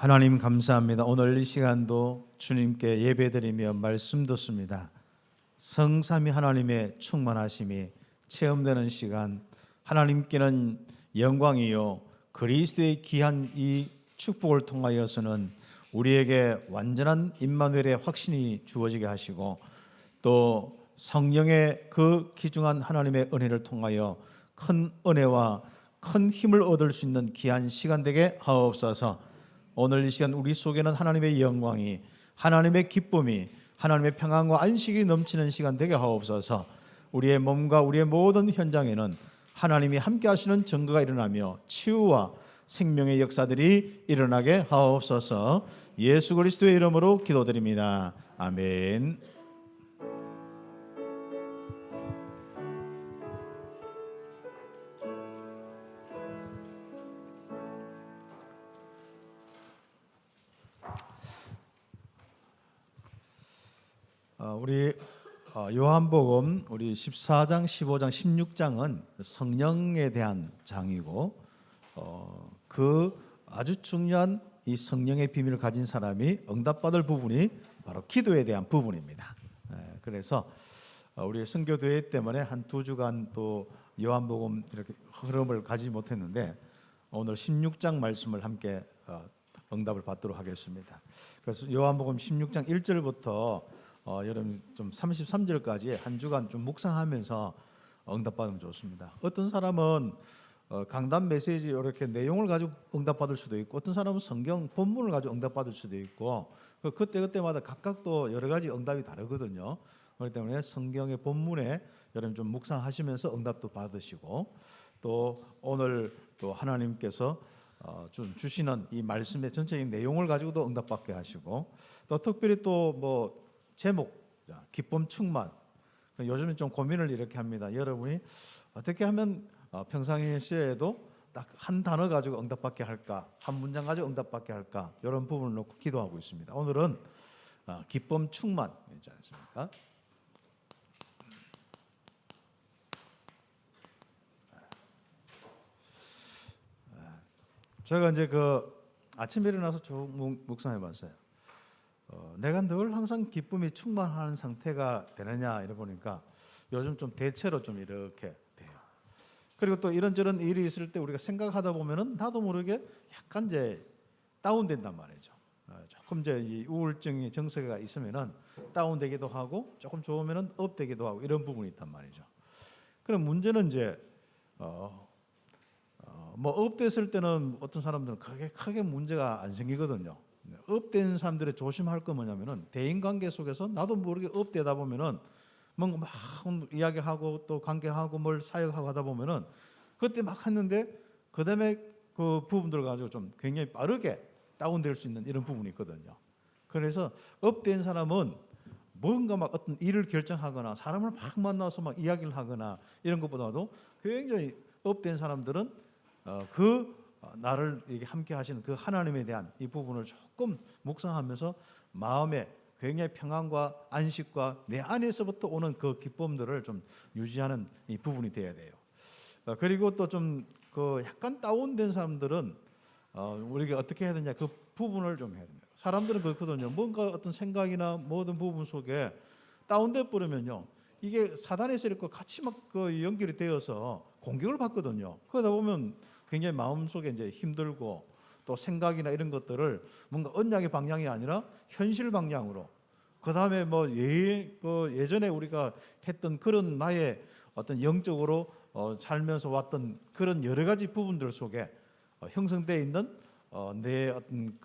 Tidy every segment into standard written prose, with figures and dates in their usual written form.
하나님 감사합니다. 오늘 이 시간도 주님께 예배드리며 말씀 듣습니다. 성삼위 하나님의 충만하심이 체험되는 시간, 하나님께는 영광이요 그리스도의 귀한 이 축복을 통하여서는 우리에게 완전한 임마누엘의 확신이 주어지게 하시고, 또 성령의 그 귀중한 하나님의 은혜를 통하여 큰 은혜와 큰 힘을 얻을 수 있는 귀한 시간 되게 하옵소서. 오늘 이 시간 우리 속에는 하나님의 영광이, 하나님의 기쁨이, 하나님의 평안과 안식이 넘치는 시간 되게 하옵소서. 우리의 몸과 우리의 모든 현장에는 하나님이 함께 하시는 증거가 일어나며 치유와 생명의 역사들이 일어나게 하옵소서. 예수 그리스도의 이름으로 기도드립니다. 아멘. 우리 요한복음 우리 14장, 15장, 16장은 성령에 대한 장이고, 그 아주 중요한 이 성령의 비밀을 가진 사람이 응답받을 부분이 바로 기도에 대한 부분입니다. 그래서 우리 선교대회 때문에 한 2주간 또 요한복음 이렇게 흐름을 가지지 못했는데, 오늘 16장 말씀을 함께 응답을 받도록 하겠습니다. 그래서 요한복음 16장 1절부터 여러분 좀 33절까지 한 주간 좀 묵상하면서 응답받으면 좋습니다. 어떤 사람은 강단 메시지 이렇게 내용을 가지고 응답받을 수도 있고, 어떤 사람은 성경 본문을 가지고 응답받을 수도 있고, 그때마다 각각 또 여러 가지 응답이 다르거든요. 그렇기 때문에 성경의 본문에 여러분 좀 묵상하시면서 응답도 받으시고, 또 오늘 또 하나님께서 좀 주시는 이 말씀의 전체적인 내용을 가지고도 응답받게 하시고, 또 특별히 또 뭐 제목, 기쁨 충만. 요즘에 좀 고민을 이렇게 합니다. 여러분이 어떻게 하면 평상시에도 딱 한 단어 가지고 응답받게 할까, 한 문장 가지고 응답받게 할까, 이런 부분을 놓고 기도하고 있습니다. 오늘은 기쁨 충만이지 않습니까? 제가 이제 아침에 일어나서 쭉 묵상해봤어요. 내가 늘 항상 기쁨이 충만한 상태가 되느냐 이래 보니까 요즘 좀 대체로 좀 이렇게 돼요. 그리고 또 이런저런 일이 있을 때 우리가 생각하다 보면은 나도 모르게 약간 이제 다운된단 말이죠. 조금 이제 이 우울증이 정세가 있으면은 다운되기도 하고, 조금 좋으면은 업되기도 하고, 이런 부분이 있단 말이죠. 그럼 문제는 이제 뭐 업됐을 때는 어떤 사람들은 크게 문제가 안 생기거든요. 업된 사람들의 조심할 거 뭐냐면은, 대인관계 속에서 나도 모르게 업되다 보면은 뭔가 막 이야기하고 또 관계하고 뭘 사역하고 하다 보면은 그때 막 했는데 그다음에 그 부분들 가지고 좀 굉장히 빠르게 다운될 수 있는 이런 부분이 있거든요. 그래서 업된 사람은 뭔가 막 어떤 일을 결정하거나 사람을 막 만나서 막 이야기를 하거나 이런 것보다도, 굉장히 업된 사람들은 나를 이렇게 함께 하시는 그 하나님에 대한 이 부분을 조금 묵상하면서 마음에 굉장히 평안과 안식과 내 안에서부터 오는 그 기쁨들을 좀 유지하는 이 부분이 되어야 돼요. 그리고 또 좀 약간 다운된 사람들은 우리가 어떻게 해야 되냐, 그 부분을 좀 해야 됩니다. 사람들은 그렇거든요. 뭔가 어떤 생각이나 모든 부분 속에 다운돼 버리면요, 이게 사단의 세력과 같이 막 연결이 되어서 공격을 받거든요. 그러다 보면 굉장히 마음속에 이제 힘들고, 또 생각이나 이런 것들을 뭔가 언약의 방향이 아니라 현실 방향으로, 그 다음에 뭐 예전에 우리가 했던 그런 나의 어떤 영적으로 살면서 왔던 그런 여러 가지 부분들 속에 형성되어 있는 내 어떤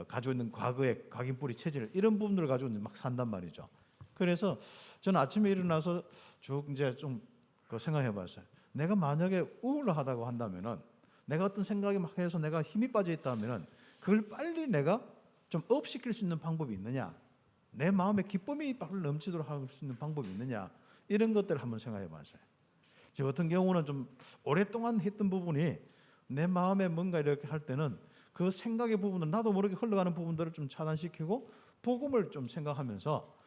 가지고 있는 과거의 각인뿌리 체질, 이런 부분들을 가지고 막 산단 말이죠. 그래서 저는 아침에 일어나서 쭉 이제 좀 생각해봤어요. 내가 만약에 우울하다고 한다면은, 내가 어떤 생각이 막 해서 내가 힘이 빠져 있다면은, 그걸 빨리 내가 좀 업시킬 수 있는 방법이 있느냐, 내 마음에 기쁨이 빨리 넘치도록 할 수 있는 방법이 있느냐, 이런 것들을 한번 생각해봤어요. 저 같은 경우는 좀 오랫동안 했던 부분이, 내 마음에 뭔가 이렇게 할 때는 그 생각의 부분을, 나도 모르게 흘러가는 부분들을 좀 차단시키고 복음을 좀 생각하면서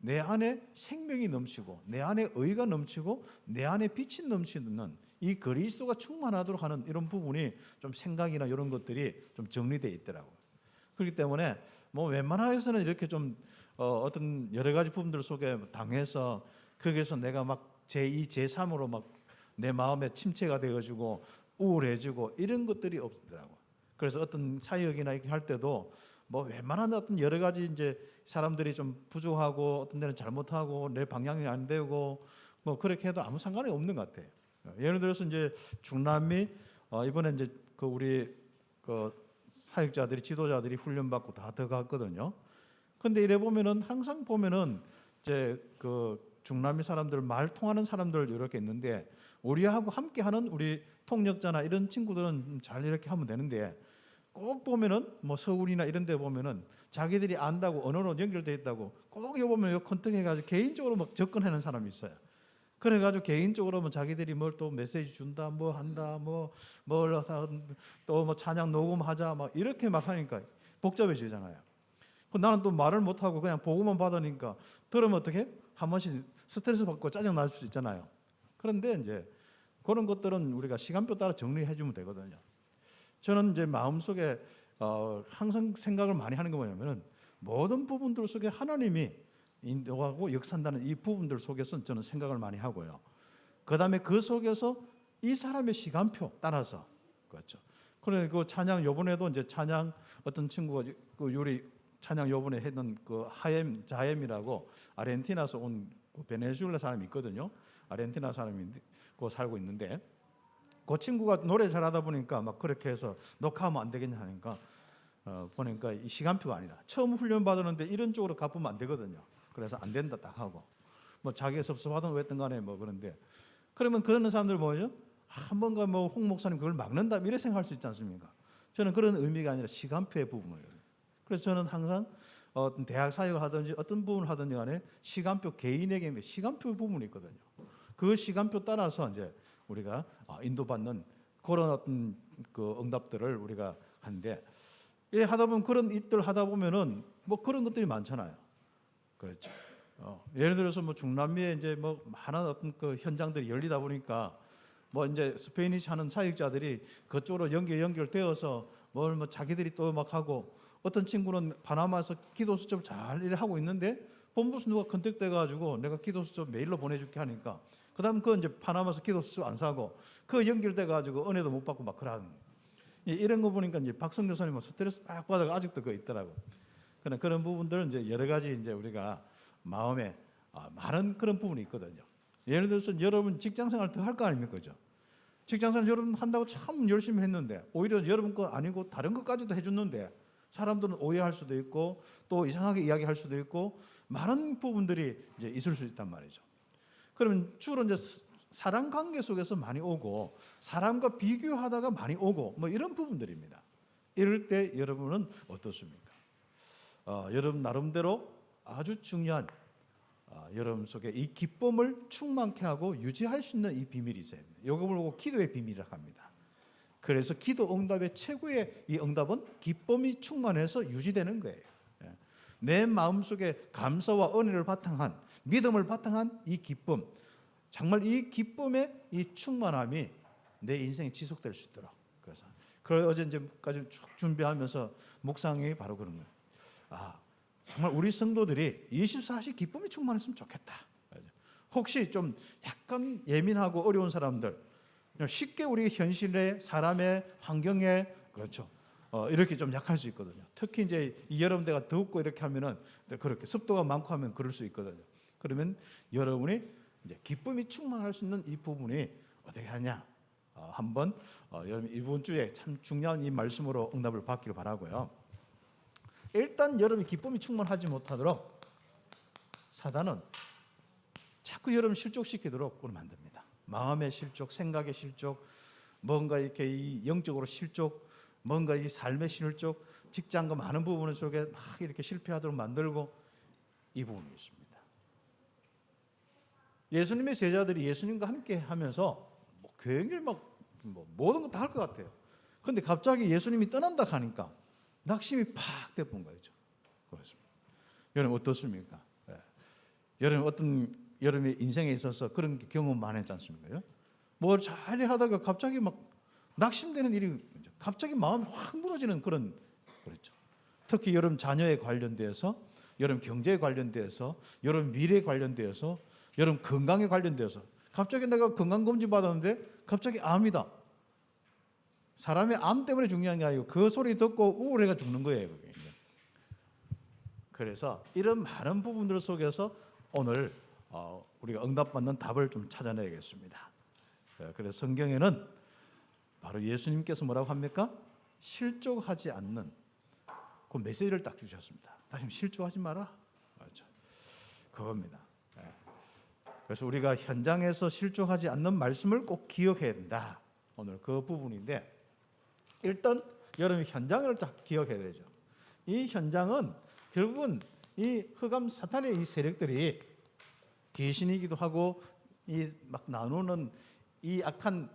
내 안에 생명이 넘치고, 내 안에 의가 넘치고, 내 안에 빛이 넘치는 이 그리스도가 충만하도록 하는 이런 부분이 좀 생각이나 이런 것들이 좀 정리되어 있더라고요. 그렇기 때문에 뭐 웬만해서는 이렇게 좀 어떤 여러 가지 부분들 속에 당해서 거기에서 내가 막 제2, 제3으로 막 내 마음에 침체가 되어지고 우울해지고 이런 것들이 없더라고. 그래서 어떤 사역이나 이렇게 할 때도 뭐 웬만한 어떤 여러 가지 이제 사람들이 좀 부족하고 어떤 데는 잘못하고 내 방향이 안 되고 뭐 그렇게 해도 아무 상관이 없는 것 같아요. 예를 들어서 이제 중남미 이번에 이제 그 우리 그 사역자들이 지도자들이 훈련받고 다 들어갔거든요. 근데 이래 보면은 항상 보면은 이제 그 중남미 사람들 말 통하는 사람들 이렇게 있는데 우리하고 함께하는 우리 통역자나 이런 친구들은 잘 이렇게 하면 되는데 꼭 보면은 뭐 서울이나 이런 데 보면은 자기들이 안다고 언어로 연결돼 있다고 꼭 여기 보면 요 컨택해가지고 개인적으로 막 접근하는 사람이 있어요. 그래가지고 개인적으로 뭐 자기들이 뭘 또 메시지 준다, 뭐 한다, 또 뭐 찬양 녹음하자, 막 이렇게 막 하니까 복잡해지잖아요. 나는 또 말을 못 하고 그냥 보고만 받으니까 들으면 어떻게 한 번씩 스트레스 받고 짜증 날 수 있잖아요. 그런데 이제 그런 것들은 우리가 시간표 따라 정리해 주면 되거든요. 저는 이제 마음속에 항상 생각을 많이 하는 게 뭐냐면은 모든 부분들 속에 하나님이 인도하고 역사한다는 이 부분들 속에서 저는 생각을 많이 하고요. 그다음에 그 속에서 이 사람의 시간표 따라서 그렇죠. 그래 그 찬양 요번에도 이제 찬양 어떤 친구가 그 요리 찬양 요번에 했던 그 하엠 자엠이라고 아르헨티나에서 온 그 베네수엘라 사람이 있거든요. 아르헨티나 사람인데 그 살고 있는데 그 친구가 노래 잘하다 보니까 막 그렇게 해서 녹화하면 안 되겠냐 하니까 보니까 이 시간표가 아니라 처음 훈련 받았는데 이런 쪽으로 갚으면 안 되거든요. 그래서 안 된다 딱 하고 뭐 자기가 섭섭하든 왜든 간에 뭐 그런데 그러면 그런 사람들 뭐죠? 한 번가 뭐 홍 목사님 그걸 막는다 이렇게 생각할 수 있지 않습니까? 저는 그런 의미가 아니라 시간표의 부분이에요. 그래서 저는 항상 어떤 대학 사역을 하든지 어떤 부분을 하든지 간에 시간표 개인에게 시간표 부분이 있거든요. 그 시간표 따라서 이제 우리가 인도받는 그런 어떤 그 응답들을 우리가 하는데 예, 하다 보면 그런 일들 하다 보면은 뭐 그런 것들이 많잖아요. 그렇죠. 예를 들어서 뭐 중남미에 이제 뭐 많은 어떤 그 현장들이 열리다 보니까 뭐 이제 스페인이시 하는 사역자들이 그쪽으로 연결되어서 뭘 뭐 자기들이 또 막 하고 어떤 친구는 파나마에서 기도 수첩 잘 일을 하고 있는데 본부에서 누가 컨택돼 가지고 내가 기도 수첩 메일로 보내줄게 하니까 그다음 그 이제 파나마에서 기도 수첩 안 사고 그 연결돼 가지고 은혜도 못 받고 막 그러는 이런 거 보니까 이제 박성 교사님은 스트레스 빡 받아가 아직도 그 있더라고. 그런 부분들은 이제 여러 가지 이제 우리가 마음에 많은 그런 부분이 있거든요. 예를 들어서 여러분 직장생활 더 할 거 아닙니까, 그죠? 직장생활 여러분 한다고 참 열심히 했는데 오히려 여러분 거 아니고 다른 것까지도 해줬는데 사람들은 오해할 수도 있고 또 이상하게 이야기할 수도 있고 많은 부분들이 이제 있을 수 있단 말이죠. 그러면 주로 이제 사람 관계 속에서 많이 오고 사람과 비교하다가 많이 오고 뭐 이런 부분들입니다. 이럴 때 여러분은 어떻습니까? 여러분 나름대로 아주 중요한 여러분 속에 이 기쁨을 충만케 하고 유지할 수 있는 이 비밀이 있어야 됩니다. 이걸 보고 기도의 비밀이라고 합니다. 그래서 기도 응답의 최고의 이 응답은 기쁨이 충만해서 유지되는 거예요. 내 마음속에 감사와 은혜를 바탕한 믿음을 바탕한 이 기쁨, 정말 이 기쁨의 이 충만함이 내 인생에 지속될 수 있도록. 그래서 어제 이제까지 쭉 준비하면서 묵상이 바로 그런 거예요. 정말 우리 성도들이 24시 기쁨이 충만했으면 좋겠다. 혹시 좀 약간 예민하고 어려운 사람들 쉽게 우리 현실의 사람의 환경에 그렇죠. 이렇게 좀 약할 수 있거든요. 특히 이제 이 여름대가 덥고 이렇게 하면은 그렇게 습도가 많고 하면 그럴 수 있거든요. 그러면 여러분이 이제 기쁨이 충만할 수 있는 이 부분이 어떻게 하냐? 한번 여러분 이번 주에 참 중요한 이 말씀으로 응답을 받기를 바라고요. 일단 여러분이 기쁨이 충만하지 못하도록 사단은 자꾸 여러분 실족시키도록 만듭니다. 마음의 실족, 생각의 실족, 뭔가 이렇게 이 영적으로 실족, 뭔가 이 삶의 실족, 직장과 많은 부분 속에 막 이렇게 실패하도록 만들고 이 부분이 있습니다. 예수님의 제자들이 예수님과 함께 하면서 굉장히 모든 거 다 할 것 같아요. 그런데 갑자기 예수님이 떠난다 하니까 낙심이 팍 돼본 거죠. 그렇습니다. 여러분 어떻습니까? 여러분의 인생에 있어서 그런 경험 많이 했지 않습니까? 뭘 잘 하다가 갑자기 막 낙심되는 일이 갑자기 마음이 확 무너지는 그렇죠. 특히 여러분 자녀에 관련돼서, 여러분 경제에 관련돼서, 여러분 미래에 관련돼서, 여러분 건강에 관련돼서 갑자기 내가 건강검진 받았는데 갑자기 암이다. 사람의 암 때문에 중요한 게 아니고 그 소리 듣고 우울해가 죽는 거예요. 그게. 그래서 이런 많은 부분들 속에서 오늘 우리가 응답받는 답을 좀 찾아내야겠습니다. 그래서 성경에는 바로 예수님께서 뭐라고 합니까? 실족하지 않는 그 메시지를 딱 주셨습니다. 다시 실족하지 마라. 맞죠? 그겁니다. 그래서 우리가 현장에서 실족하지 않는 말씀을 꼭 기억해야 된다. 오늘 그 부분인데, 일단 여러분 현장을 딱 기억해야 되죠. 이 현장은 결국은 이 흑암 사탄의 이 세력들이 귀신이기도 하고 이 막 나누는 이 악한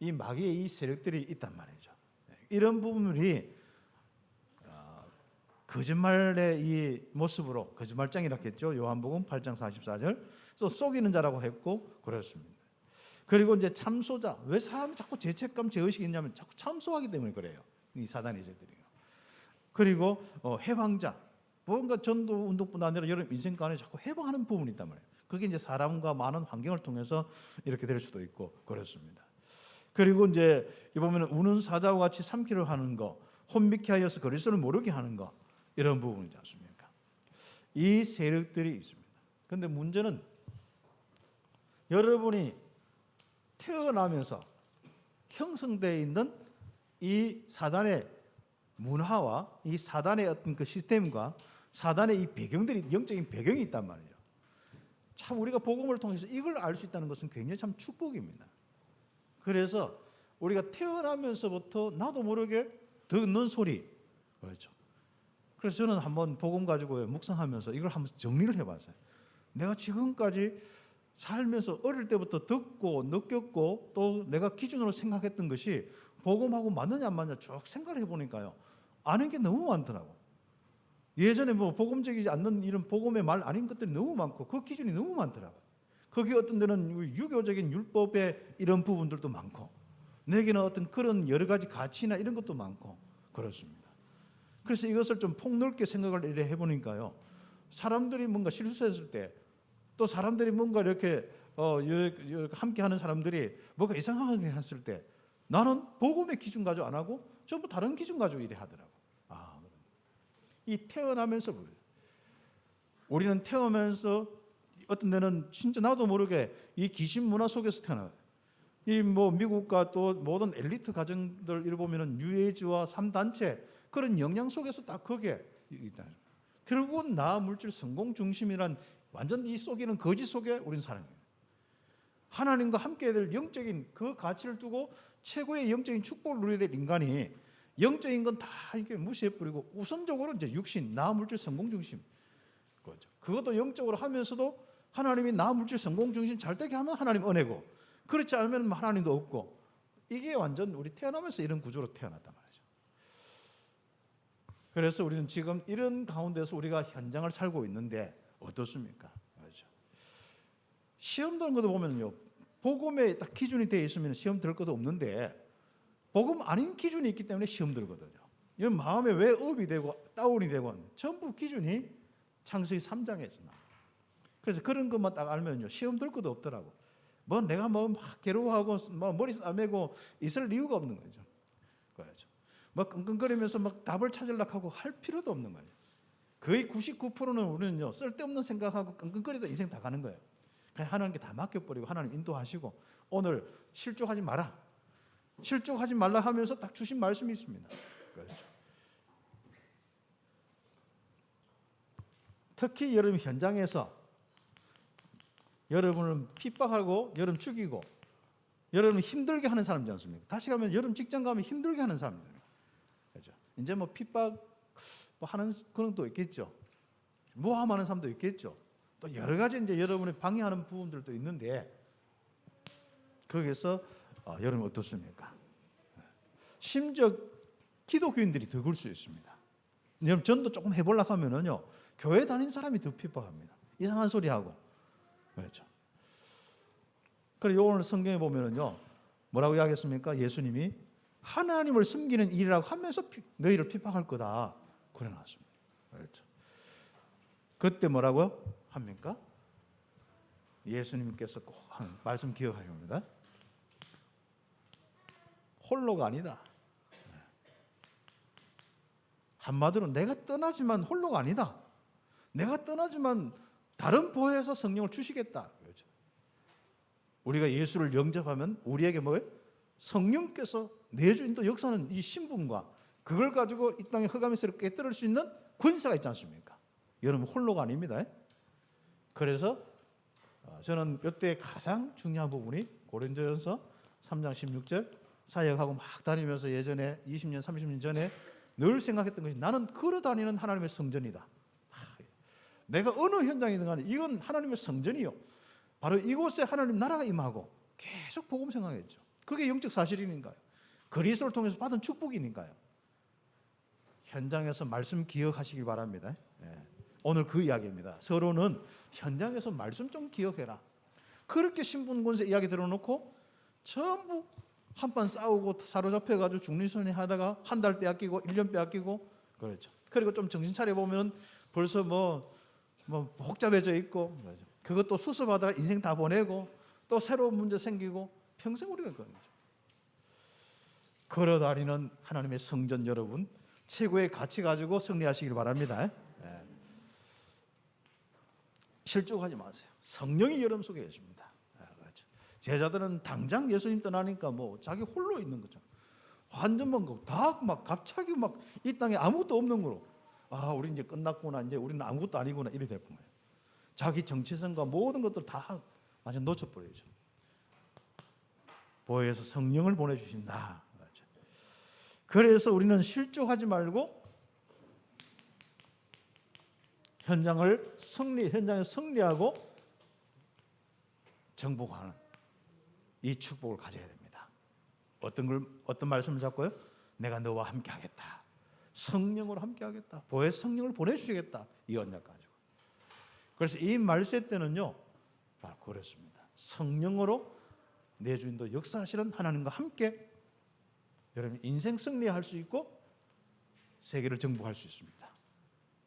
이 마귀의 이 세력들이 있단 말이죠. 이런 부분들이 거짓말의 이 모습으로, 거짓말장이라고 했죠. 요한복음 8장 44절. 그래서 속이는 자라고 했고 그렇습니다. 그리고 이제 참소자. 왜 사람이 자꾸 죄책감, 죄의식이 있냐면 자꾸 참소하기 때문에 그래요. 이 사단의 이들이요. 그리고 해방자. 뭔가 전도 운동뿐 아니라 여러분 인생 가운데 자꾸 해방하는 부분이 있단 말이에요. 그게 이제 사람과 많은 환경을 통해서 이렇게 될 수도 있고 그렇습니다. 그리고 이제 이 보면은 우는 사자와 같이 삼키려 하는 거, 혼미케 하여서 그리스도를 모르게 하는 거, 이런 부분이지 않습니까? 이 세력들이 있습니다. 그런데 문제는 여러분이 태어나면서 형성되어 있는 이 사단의 문화와 이 사단의 어떤 그 시스템과 사단의 이 배경들이, 영적인 배경이 있단 말이에요. 참 우리가 복음을 통해서 이걸 알 수 있다는 것은 굉장히 참 축복입니다. 그래서 우리가 태어나면서부터 나도 모르게 듣는 소리, 그렇죠. 그래서 저는 한번 복음 가지고 묵상하면서 이걸 한번 정리를 해봤어요. 내가 지금까지 살면서 어릴 때부터 듣고 느꼈고 또 내가 기준으로 생각했던 것이 복음하고 맞느냐 안 맞느냐 쭉 생각을 해보니까요, 아는 게 너무 많더라고. 예전에 뭐 복음적이지 않는 이런 복음의 말 아닌 것들이 너무 많고 그 기준이 너무 많더라고. 거기 어떤 데는 유교적인 율법의 이런 부분들도 많고, 내게는 어떤 그런 여러 가지 가치나 이런 것도 많고 그렇습니다. 그래서 이것을 좀 폭넓게 생각을 이래 해보니까요, 사람들이 뭔가 실수했을 때, 또 사람들이 뭔가 이렇게 함께하는 사람들이 뭔가 이상하게 했을 때, 나는 복음의 기준 가지고 안 하고 전부 다른 기준 가지고 이래 하더라고. 이 태어나면서 우리는 태어나면서 어떤 데는 진짜 나도 모르게 이 귀신 문화 속에서 태어나요. 이 뭐 미국과 또 모든 엘리트 가정들 이를 보면은 뉴에이지와 3단체 그런 영향 속에서 딱 거기에 있다. 결국은 나 물질 성공 중심이란 완전 이 속에는 거짓 속에 우리는 살아요. 하나님과 함께 해야 될 영적인 그 가치를 두고 최고의 영적인 축복을 누려야 될 인간이 영적인 건 다 이렇게 무시해버리고 우선적으로 이제 육신, 나 물질 성공 중심 거죠. 그것도 영적으로 하면서도 하나님이 나 물질 성공 중심 잘 되게 하면 하나님 은혜고, 그렇지 않으면 하나님도 없고, 이게 완전 우리 태어나면서 이런 구조로 태어났단 말이죠. 그래서 우리는 지금 이런 가운데서 우리가 현장을 살고 있는데 어떻습니까? 그렇죠. 시험 드는 것도 보면요, 복음에 딱 기준이 되어 있으면 시험 들 것도 없는데 복음 아닌 기준이 있기 때문에 시험 들거든요. 이 마음에 왜 업이 되고 다운이 되고 전부 기준이 창세기 3장에서 나와요. 그래서 그런 것만 딱 알면요, 시험 들 것도 없더라고. 뭐 내가 뭐 막 괴로워하고 뭐 머리 싸매고 있을 이유가 없는 거죠. 그렇죠. 뭐 끙끙거리면서 막 답을 찾으려고 하고 할 필요도 없는 거예요. 거의 99%는 우리는요, 쓸데없는 생각하고 끙끙거리다 인생 다 가는 거예요. 그냥 하나님께 다 맡겨버리고 하나님 인도하시고, 오늘 실족하지 마라. 실족하지 말라 하면서 딱 주신 말씀이 있습니다. 그렇죠. 특히 여러분 현장에서 여러분을 핍박하고 여러분 죽이고 여러분 힘들게 하는 사람이지 않습니까? 다시 가면 여러분 직장 가면 힘들게 하는 사람들이에요. 그렇죠. 이제 뭐 핍박 뭐 하는 그런 것도 있겠죠. 모함하는 사람도 있겠죠. 또 여러 가지 이제 여러분이 방해하는 부분들도 있는데, 거기에서 여러분 어떻습니까? 심지어 기독교인들이 더 그럴 수 있습니다. 여러분 전도 조금 해보려고 하면은요, 교회 다니는 사람이 더 핍박합니다. 이상한 소리 하고. 그렇죠. 그리고 오늘 성경에 보면은요, 뭐라고 이야기했습니까? 예수님이 하나님을 섬기는 일이라고 하면서 너희를 핍박할 거다. 그래 놨습니다. 그렇죠. 그때 뭐라고 합니까? 예수님께서 꼭 하는 말씀 기억하셔야 합니다. 홀로가 아니다. 한마디로 내가 떠나지만 홀로가 아니다. 내가 떠나지만 다른 보혜사 성령을 주시겠다. 그렇죠. 우리가 예수를 영접하면 우리에게 뭐예요? 성령께서 내주인도 역사하는 이 신분과 그걸 가지고 이 땅의 흑암의 세를 깨뜨릴 수 있는 권세가 있지 않습니까? 여러분 홀로가 아닙니다. 그래서 저는 이때 가장 중요한 부분이 고린도전서 3장 16절 사역하고 막 다니면서 예전에 20년 30년 전에 늘 생각했던 것이 나는 걸어다니는 하나님의 성전이다. 내가 어느 현장에 있는 간에 이건 하나님의 성전이요. 바로 이곳에 하나님 나라가 임하고 계속 복음 생각했죠. 그게 영적 사실이니까요. 그리스도를 통해서 받은 축복이니까요. 현장에서 말씀 기억하시길 바랍니다. 오늘 그 이야기입니다. 서로는 현장에서 말씀 좀 기억해라. 그렇게 신분 권세 이야기 들어놓고 전부 한판 싸우고 사로잡혀가지고 죽는소리 하다가 한 달 빼앗기고 1년 빼앗기고 그렇죠. 그리고 좀 정신 차려 보면 벌써 뭐 복잡해져 있고 그렇죠. 그것도 수습하다가 인생 다 보내고 또 새로운 문제 생기고 평생 우리가 그런 거죠. 걸어다니는 하나님의 성전 여러분 최고의 가치 가지고 승리하시길 바랍니다. 실족하지 마세요. 성령이 여러분 속에 계십니다. 그렇죠. 제자들은 당장 예수님 떠나니까 뭐 자기 홀로 있는 거죠. 완전 다막 갑자기 막 이 땅에 아무것도 없는 거로 우리 이제 끝났구나 이제 우리는 아무것도 아니구나 이래 될 거예요. 자기 정체성과 모든 것들 다 완전 놓쳐버리죠. 보혜사 성령을 보내주신다. 그렇죠. 그래서 우리는 실족하지 말고 현장에 승리하고 정복하는 이 축복을 가져야 됩니다. 어떤 말씀을 잡고요? 내가 너와 함께하겠다. 성령으로 함께하겠다. 보혜사 성령을 보내주시겠다. 이 언약 가지고. 그래서 이 말세 때는요, 바로 그렇습니다. 성령으로 내 주인도 역사하시는 하나님과 함께 여러분 인생 승리할 수 있고 세계를 정복할 수 있습니다.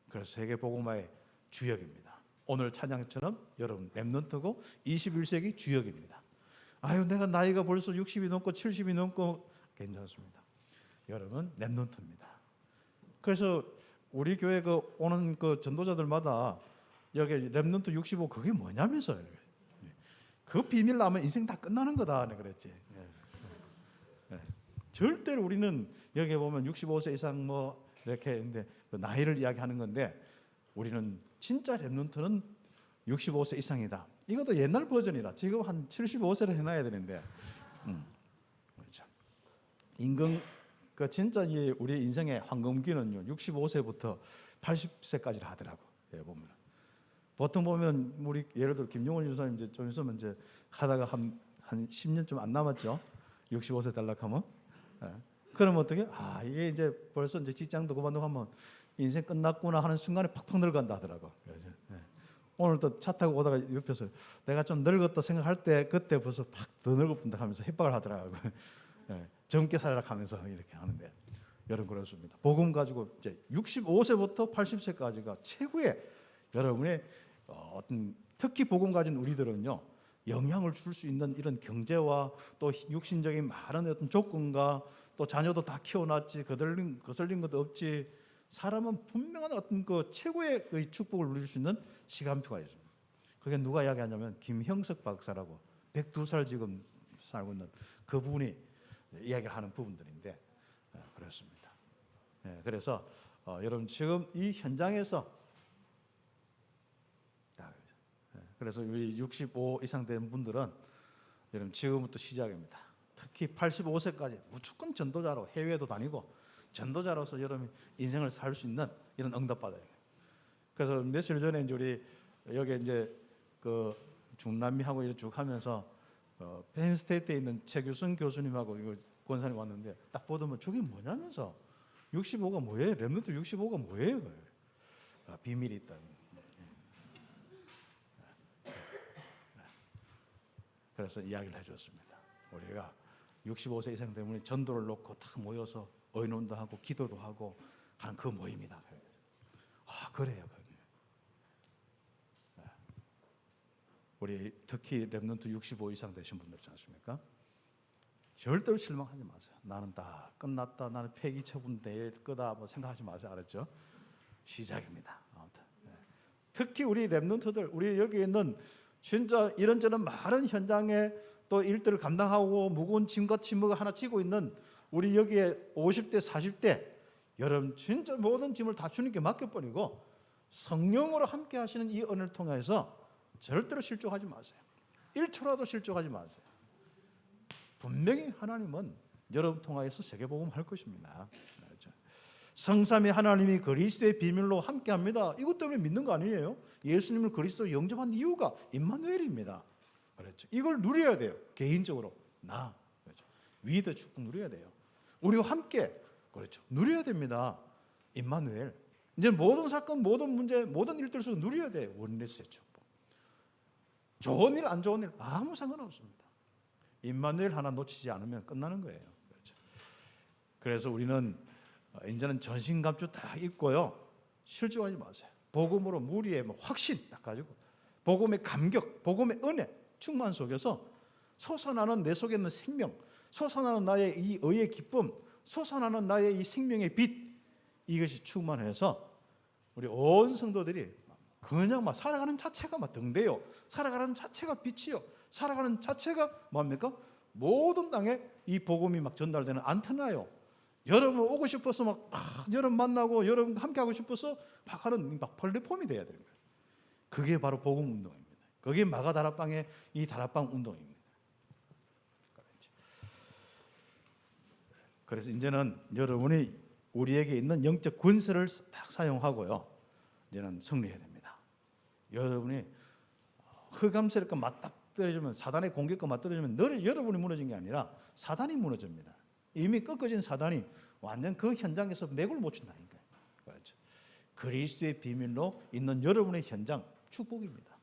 그래서 세계 복음화의 주역입니다. 오늘 찬양처럼 여러분 렘넌트고 21세기 주역입니다. 내가 나이가 벌써 60이 넘고 70이 넘고 괜찮습니다. 여러분 렘넌트입니다. 그래서 우리 교회 오는 전도자들마다 여기 렘넌트 65 그게 뭐냐면서요. 그 비밀 나면 인생 다 끝나는 거다 그랬지. 절대로 우리는 여기 보면 65세 이상 뭐 이렇게 했는데 나이를 이야기하는 건데 우리는 진짜 렘넌트는 65세 이상이다. 이것도 옛날 버전이라 지금 한 75세를 해놔야 되는데 그렇죠. 진짜 우리 인생의 황금기는요 65세부터 80세까지 하더라고. 보면 보통 보면 우리 예를 들어 김용원 유사님 이제 좀 있으면 이제 하다가 한 10년 좀 안 남았죠. 65세 달락하면. 그러면 어떻게? 이게 이제 벌써 이제 직장도 그만두면 인생 끝났구나 하는 순간에 팍팍 늙어간다 하더라고. 오늘 또 차 타고 오다가 옆에서 내가 좀 늙었다 생각할 때 그때 벌써 팍 더 늙어본다 하면서 협박을 하더라고. 젊게 살아라 하면서 이렇게 하는데 여러분 그렇습니다. 복음 가지고 이제 65세부터 80세까지가 최고의 여러분의 어떤 특히 복음 가진 우리들은요 영향을 줄 수 있는 이런 경제와 또 육신적인 많은 어떤 조건과 또 자녀도 다 키워놨지 거슬린 것도 없지 사람은 분명한 어떤 최고의 축복을 누릴 수 있는 시간표가 있습니다. 그게 누가 이야기하냐면 김형석 박사라고 102살 지금 살고 있는 그분이 이야기를 하는 부분들인데 그렇습니다. 그래서 여러분 지금 이 현장에서 그래서 우리 65 이상 된 분들은 여러분 지금부터 시작입니다. 특히 85세까지 무조건 전도자로 해외도 다니고 전도자로서 여러분 인생을 살 수 있는 이런 응답받아요. 그래서 며칠 전에 이제 우리 여기 이제 중남미하고 이렇게 쭉 하면서 펜스테이트에 있는 최규승 교수님하고 이거 권사님 왔는데 딱 보더면 저게 뭐냐면서 65가 뭐예요? 렘넌트 65가 뭐예요? 비밀이 있다. 그래서 이야기를 해줬습니다. 우리가 65세 이상 때문에 전도를 놓고 다 모여서 의논도 하고 기도도 하고 하는 그 모임이다. 그래요. 우리 특히 렘넌트 65 이상 되신 분들 있지 않습니까? 절대로 실망하지 마세요. 나는 다 끝났다. 나는 폐기 처분될 거다. 뭐 생각하지 마세요. 알았죠? 시작입니다. 아무튼 특히 우리 렘넌트들, 우리 여기 있는 진짜 이런저런 많은 현장에 또 일들을 감당하고 무거운 짐과 짐을 하나 지고 있는 우리 여기에 50대, 40대 여러분 진짜 모든 짐을 다 주님께 맡겨버리고 성령으로 함께 하시는 이 은혜를 통해서 절대로 실족하지 마세요. 1초라도 실족하지 마세요. 분명히 하나님은 여러분 통하여서 세계복음 할 것입니다. 성삼위 하나님이 그리스도의 비밀로 함께합니다. 이것 때문에 믿는 거 아니에요? 예수님을 그리스도 영접한 이유가 임마누엘입니다. 그렇죠? 이걸 누려야 돼요. 개인적으로 그렇죠? 위드 축복 누려야 돼요. 우리와 함께 그렇죠. 누려야 됩니다. 임마누엘. 이제 모든 사건, 모든 문제, 모든 일들 속에서 누려야 돼요. 원리스의 축복. 좋은 일, 안 좋은 일 아무 상관없습니다. 임마누엘 하나 놓치지 않으면 끝나는 거예요. 그렇죠? 그래서 우리는 이제는 전신갑주 다 입고요. 실족하지 마세요. 복음으로 무리의 확신 딱 가지고 복음의 감격, 복음의 은혜 충만 속에서 솟아나는 내 속에 있는 생명, 솟아나는 나의 이 의의 기쁨, 솟아나는 나의 이 생명의 빛 이것이 충만해서 우리 온 성도들이 그냥 막 살아가는 자체가 막 등대요. 살아가는 자체가 빛이요. 살아가는 자체가 뭡니까? 모든 땅에 이 복음이 막 전달되는 안테나요. 여러분 오고 싶어서 막 여러분 만나고 여러분과 함께 하고 싶어서 막 하는 막 플랫폼이 돼야 되는 거예요. 그게 바로 복음 운동입니다. 그게 마가 다락방의 이 다락방 운동입니다. 그래서 이제는 여러분이 우리에게 있는 영적 권세를 딱 사용하고요. 이제는 승리해야 됩니다. 여러분이 흑암세력과 맞닥뜨려지면 사단의 공격과 맞닥뜨려지면 늘 여러분이 무너진 게 아니라 사단이 무너집니다. 이미 꺾어진 사단이 완전 그 현장에서 맥을 못 춘다니까요. 그렇죠. 그리스도의 비밀로 있는 여러분의 현장 축복입니다.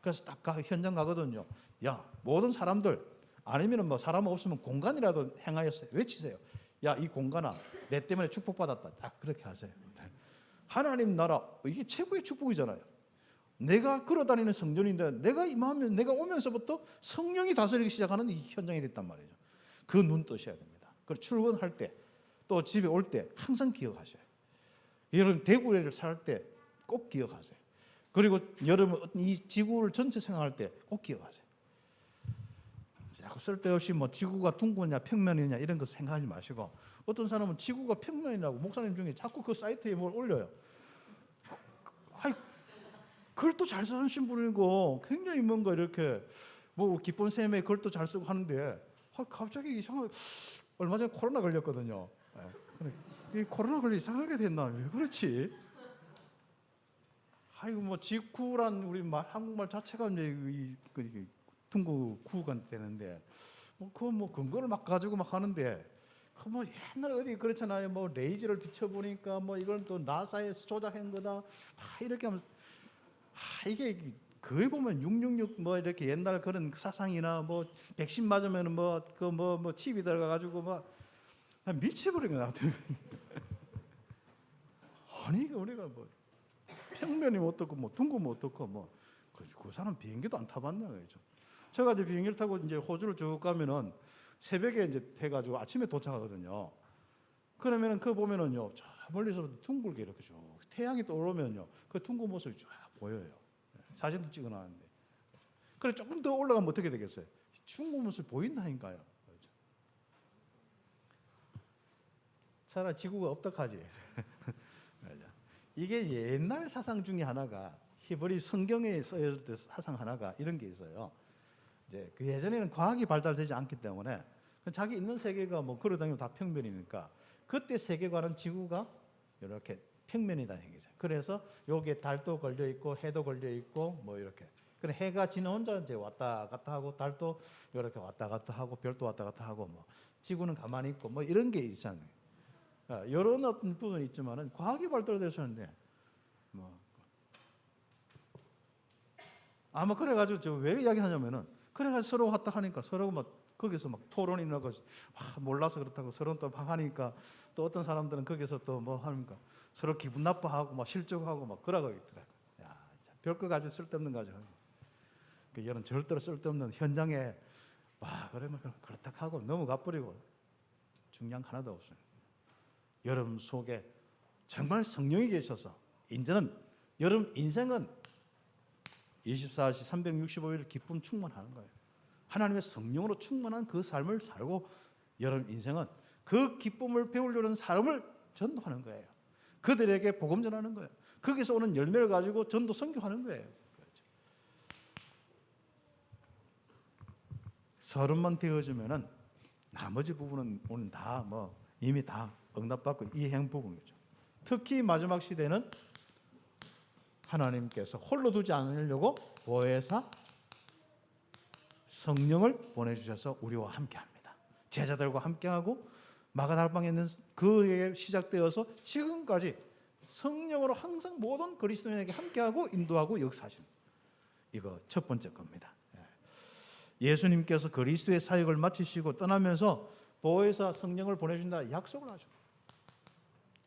그래서 딱 현장 가거든요. 야, 모든 사람들 아니면 뭐 사람 없으면 공간이라도 행하여서 외치세요. 야, 이 공간아, 내 때문에 축복받았다. 딱 그렇게 하세요. 하나님 나라 이게 최고의 축복이잖아요. 내가 걸어다니는 성전인데 내가 임하면 내가 오면서부터 성령이 다스리기 시작하는 이 현장이 됐단 말이죠. 그 눈 뜨셔야 됩니다. 그리고 출근할 때 또 집에 올 때 항상 기억하셔요. 여러분 대구를 살 때 꼭 기억하세요. 그리고 여러분 이 지구를 전체 생각할 때 꼭 기억하세요. 자꾸 쓸데없이 뭐 지구가 둥그냐 평면이냐 이런 거 생각하지 마시고 어떤 사람은 지구가 평면이라고 목사님 중에 자꾸 그 사이트에 뭘 올려요. 아이 글도 잘 쓰신 분이고 굉장히 뭔가 이렇게 뭐 기쁜 셈에 글도 잘 쓰고 하는데 갑자기 이상하게 얼마 전에 코로나 걸렸거든요. 이 코로나 걸려 이상하게 됐나? 왜 그렇지? 아이고 뭐 직구란 우리 한국말 자체가 이제 둥구 구가 되는데 뭐 근거를 막 가지고 막 하는데 뭐 옛날 어디 그렇잖아요. 뭐 레이저를 비춰보니까 뭐 이건 또 나사에서 조작한 거다. 이렇게 하면 이게 거기 보면 666 뭐 이렇게 옛날 그런 사상이나 뭐 백신 맞으면 뭐 칩이 들어가 가지고 막 미쳐버린 거야. 아니 우리가 뭐 평면이 어떻고 뭐 둥그면 어떻고 뭐 그 사람 비행기도 안 타봤나 그죠? 제가 이제 비행기를 타고 이제 호주를 쭉 가면은 새벽에 이제 해가지고 아침에 도착하거든요. 그러면은 그 보면은요, 저 멀리서부터 둥글게 이렇게 쭉 태양이 떠오르면요, 그 둥근 모습이 쫙 보여요. 사진도 찍어놨는데. 그래 조금 더 올라가면 어떻게 되겠어요? 둥근 모습이 보인다니까요. 그렇죠? 차라리 지구가 없다하지. 이게 옛날 사상 중에 하나가 히브리 성경에 써있을 때 사상 하나가 이런 게 있어요. 이제 그 예전에는 과학이 발달되지 않기 때문에 자기 있는 세계가 뭐 걸어다니면 다 평면이니까 그때 세계관은 지구가 이렇게 평면이다 얘기죠. 그래서 여기에 달도 걸려 있고 해도 걸려 있고 뭐 이렇게. 그래 해가 지는 혼자 이제 왔다 갔다 하고 달도 이렇게 왔다 갔다 하고 별도 왔다 갔다 하고 뭐 지구는 가만히 있고 뭐 이런 게 있잖아요. 이런 어떤 부분이 있지만은 과학이 발달돼서는데 뭐 아마 그래가지고 저 왜 이야기하냐면은 그래가지고 서로 왔다 하니까 서로 막 거기서 막 토론이 나고 몰라서 그렇다고 서로 또 막 하니까 또 어떤 사람들은 거기서 또 뭐 하니까 서로 기분 나빠하고 막 실족하고 막 그러고 있더라고요. 야, 별거 가지고 쓸데없는 가지고. 이런 절대로 쓸데없는 현장에 와 그러면 그렇다 하고 넘어가 버리고 중요한 거 하나도 없어요. 여러분 속에 정말 성령이 계셔서 이제는 여러분 인생은 24시 365일 기쁨 충만하는 거예요. 하나님의 성령으로 충만한 그 삶을 살고 여러분 인생은 그 기쁨을 배우려는 사람을 전도하는 거예요. 그들에게 복음 전하는 거예요. 거기서 오는 열매를 가지고 전도 선교하는 거예요. 서른만 되어지면은 나머지 부분은 오늘 다 뭐 이미 다 응답받고 이행 부분이죠. 특히 마지막 시대는 하나님께서 홀로 두지 않으려고 보혜사 성령을 보내주셔서 우리와 함께합니다. 제자들과 함께하고 마가다락방에 있는 그에 시작되어서 지금까지 성령으로 항상 모든 그리스도인에게 함께하고 인도하고 역사하시는 이거 첫 번째 겁니다. 예수님께서 그리스도의 사역을 마치시고 떠나면서 보혜사 성령을 보내준다 약속을 하죠.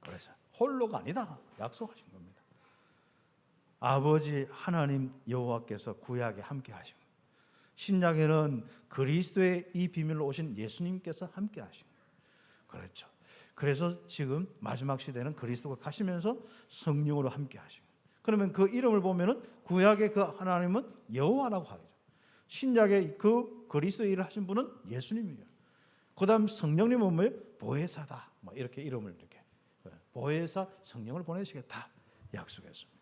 그래서 홀로가 아니다 약속하신 겁니다. 아버지 하나님 여호와께서 구약에 함께 하시고 신약에는 그리스도의 이 비밀로 오신 예수님께서 함께 하시고 그렇죠. 그래서 지금 마지막 시대는 그리스도가 가시면서 성령으로 함께 하시고 그러면 그 이름을 보면은 구약의 그 하나님은 여호와라고 하죠. 신약의 그 그리스도의 일을 하신 분은 예수님이에요. 그다음 성령님은 뭐예요? 보혜사다. 뭐 이렇게 이름을 이렇게 보혜사 성령을 보내시겠다 약속했습니다.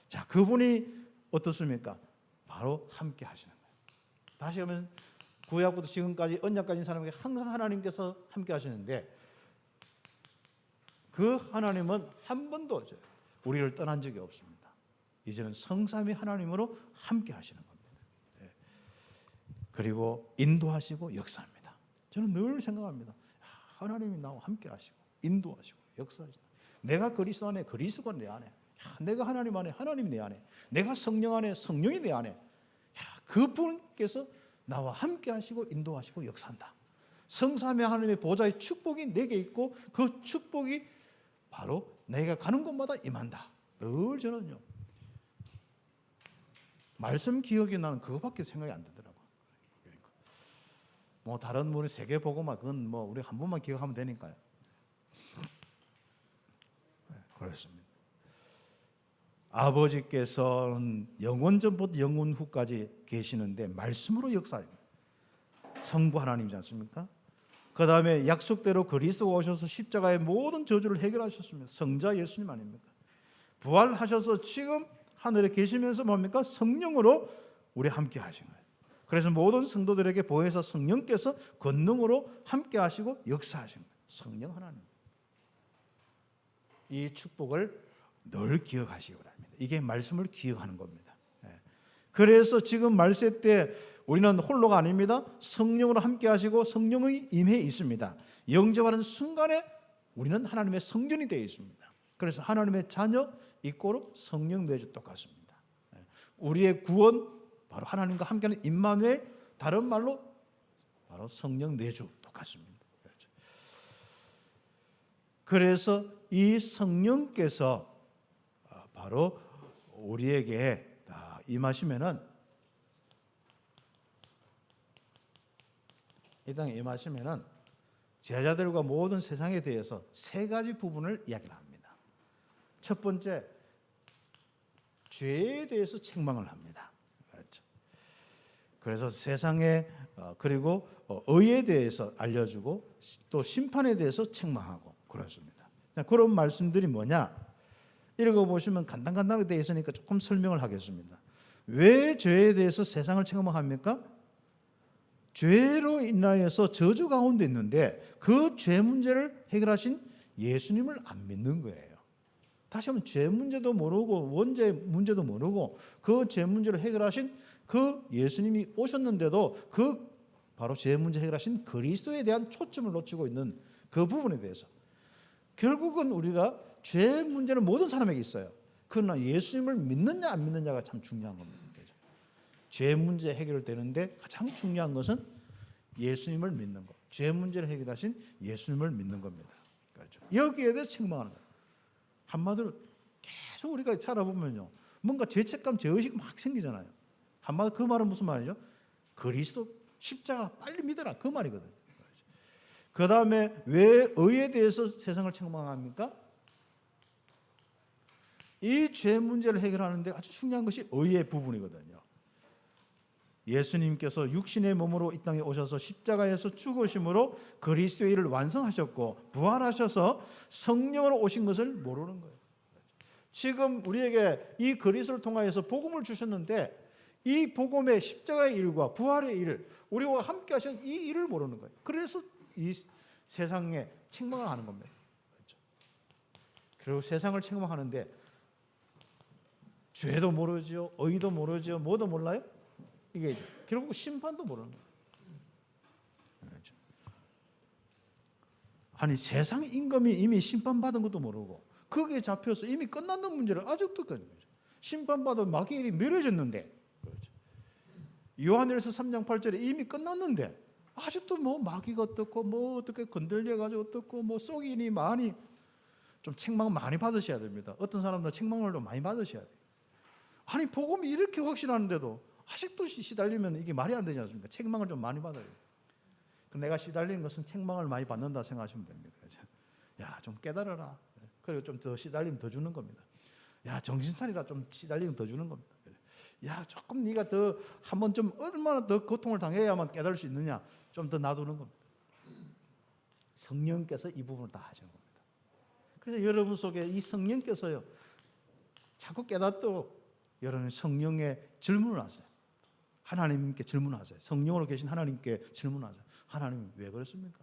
자, 그분이 어떻습니까? 바로 함께 하시는 거예요. 다시 하면 구약부터 지금까지 언약까지 사람에게 항상 하나님께서 함께 하시는데 그 하나님은 한 번도 우리를 떠난 적이 없습니다. 이제는 성삼위 하나님으로 함께 하시는 겁니다. 그리고 인도하시고 역사합니다. 저는 늘 생각합니다. 하나님이 나와 함께 하시고 인도하시고 역사하시고 내가 그리스도 안에 그리스도가 내 안에 내가 하나님 안에 하나님이 내 안에 내가 성령 안에 성령이 내 안에 그분께서 나와 함께 하시고 인도하시고 역사한다. 성삼위 하나님의 보좌의 축복이 내게 있고 그 축복이 바로 내가 가는 곳마다 임한다. 늘 저는요 말씀 기억이 나는 그거밖에 생각이 안 들더라고요. 뭐 다른 우리 세계 보고만 그건 뭐 우리 한 번만 기억하면 되니까요. 그렇습니다. 아버지께서는 영원 전부터 영원 후까지 계시는데 말씀으로 역사합니다. 성부 하나님이지 않습니까? 그 다음에 약속대로 그리스도가 오셔서 십자가의 모든 저주를 해결하셨습니다. 성자 예수님 아닙니까? 부활하셔서 지금 하늘에 계시면서 뭡니까? 성령으로 우리 함께 하신 거예요. 그래서 모든 성도들에게 보혜사 성령께서 권능으로 함께 하시고 역사하신 거예요. 성령 하나님. 이 축복을 늘 기억하시기 바랍니다. 이게 말씀을 기억하는 겁니다. 그래서 지금 말세 때 우리는 홀로가 아닙니다. 성령으로 함께 하시고 성령의 임해 있습니다. 영접하는 순간에 우리는 하나님의 성전이 되어 있습니다. 그래서 하나님의 자녀 이꼬로 성령 내주 똑같습니다. 우리의 구원 바로 하나님과 함께하는 임마누엘 다른 말로 바로 성령 내주 똑같습니다. 그래서 이 성령께서 바로 우리에게 임하시면은 이 땅에 임하시면은 제자들과 모든 세상에 대해서 세 가지 부분을 이야기를 합니다. 첫 번째, 죄에 대해서 책망을 합니다. 그렇죠. 그래서 세상에 그리고 의에 대해서 알려주고 또 심판에 대해서 책망하고 그렇습니다. 그런 말씀들이 뭐냐? 읽어보시면 간단하게 되어 있으니까 조금 설명을 하겠습니다. 왜 죄에 대해서 세상을 책망합니까? 죄로 인하여서 저주 가운데 있는데 그 죄 문제를 해결하신 예수님을 안 믿는 거예요. 다시 한번 죄 문제도 모르고 원죄 문제도 모르고 그 죄 문제를 해결하신 그 예수님이 오셨는데도 그 바로 죄 문제 해결하신 그리스도에 대한 초점을 놓치고 있는 그 부분에 대해서 결국은 우리가 죄 문제는 모든 사람에게 있어요. 그러나 예수님을 믿느냐 안 믿느냐가 참 중요한 겁니다. 죄 문제 해결되는데 가장 중요한 것은 예수님을 믿는 것, 죄 문제를 해결하신 예수님을 믿는 겁니다. 그렇죠? 여기에 대해서 책망하는 거예요. 한마디로 계속 우리가 살아보면요, 뭔가 죄책감, 죄의식 막 생기잖아요. 한마디로 그 말은 무슨 말이죠? 그리스도 십자가 빨리 믿어라, 그 말이거든요. 그 다음에 왜 의에 대해서 세상을 책망합니까? 이 죄 문제를 해결하는데 아주 중요한 것이 의의 부분이거든요. 예수님께서 육신의 몸으로 이 땅에 오셔서 십자가에서 죽으심으로 그리스도의 일을 완성하셨고 부활하셔서 성령으로 오신 것을 모르는 거예요. 지금 우리에게 이 그리스도를 통하여서 복음을 주셨는데 이 복음의 십자가의 일과 부활의 일, 우리와 함께 하신 이 일을 모르는 거예요. 그래서 이 세상에 책망을 하는 겁니다. 그렇죠? 그리고 세상을 책망하는데 죄도 모르죠, 의도 모르죠, 뭐도 몰라요? 이게 결국 심판도 모르는 거예요. 그렇죠? 아니 세상의 임금이 이미 심판받은 것도 모르고 거기에 잡혀서 이미 끝났는 문제를 아직도 심판받은 마귀의 일이 미뤄졌는데, 그렇죠? 요한일서 3장 8절에 이미 끝났는데 아직도 뭐 마귀가 어떻고 뭐 어떻게 건들려가지고 어떻고 뭐 쏘기니 많이 좀 책망 많이 받으셔야 됩니다. 어떤 사람들은 책망을 좀 많이 받으셔야 돼요. 아니 복음이 이렇게 확신하는데도 아직도 시달리면 이게 말이 안 되지 않습니까? 책망을 좀 많이 받아요. 내가 시달리는 것은 책망을 많이 받는다 생각하시면 됩니다. 야, 좀 깨달아라. 그리고 좀 더 시달리면 더 주는 겁니다. 야, 정신 차리라. 좀 시달리면 더 주는 겁니다. 야, 조금 네가 더 한번 좀 얼마나 더 고통을 당해야만 깨달을 수 있느냐. 좀 더 놔두는 겁니다. 성령께서 이 부분을 다 하시는 겁니다. 그래서 여러분 속에 이 성령께서요, 자꾸 깨닫도록 여러분 성령의 질문을 하세요. 하나님께 질문하세요. 성령으로 계신 하나님께 질문하세요. 하나님 왜 그렇습니까?